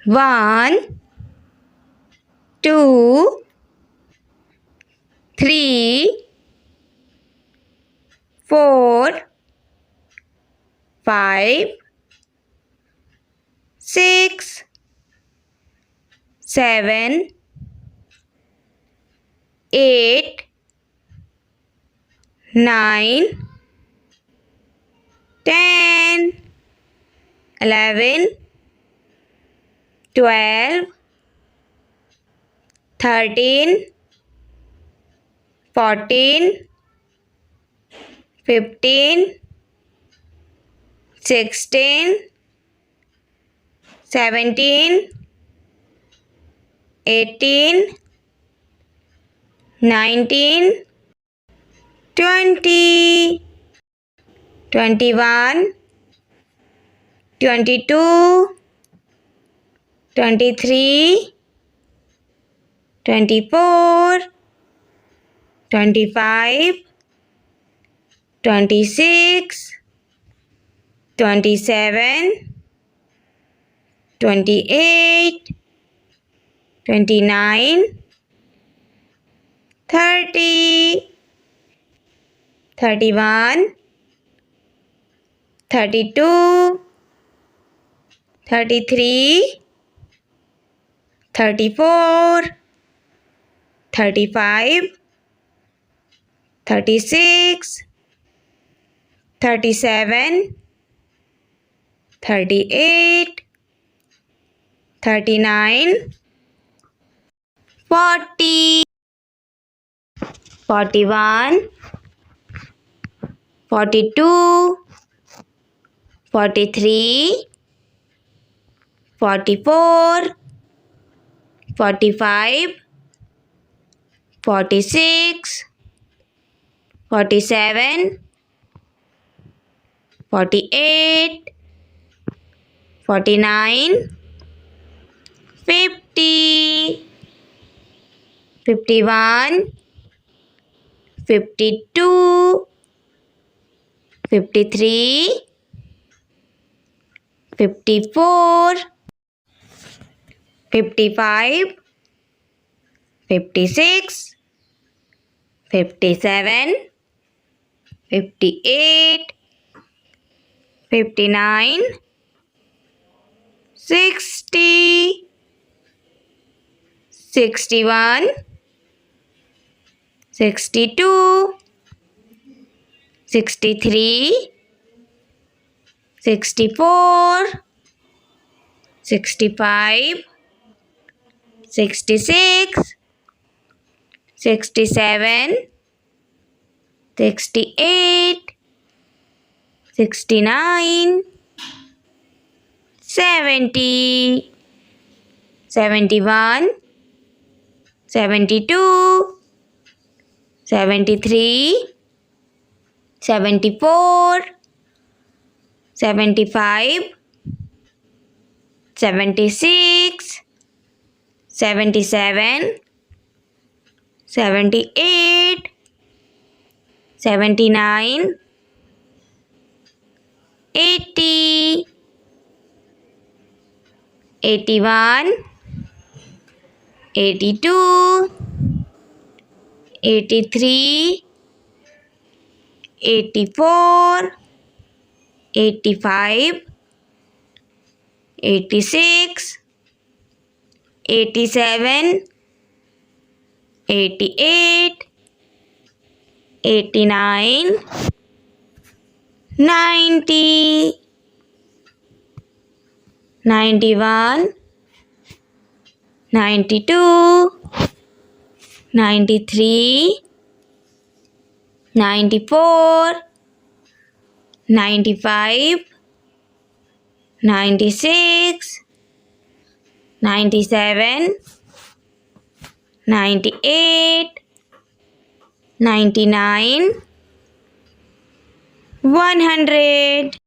1, 2, 3, 4, 5, 6, 7, 8, 9, 10, 11, 12, 13, 14, 15, 16, 17, 18, 19, 20, 21, 22, 23, 24, 25, 26, 27, 28, 29, 30, 31, 32, 33, 34, 35, 36, 37, 38, 39, 40, 41, 42, 43, 44, 45, 46, 47, 48, 49, 50, 51, 52, 53, 54, 55, 56, 57, 58, 59, 60, 61, 62, 63, 64, 65, 66, 67, 68, 69, 70, 71, 72, 73, 74, 75, 76, 77, 78, 79, 80, 81, 82, 83, 84, 85, 86, 87, 88, 89, 90, 91, 92, 93, 94, 95, 96, 97, 98, 99, 100.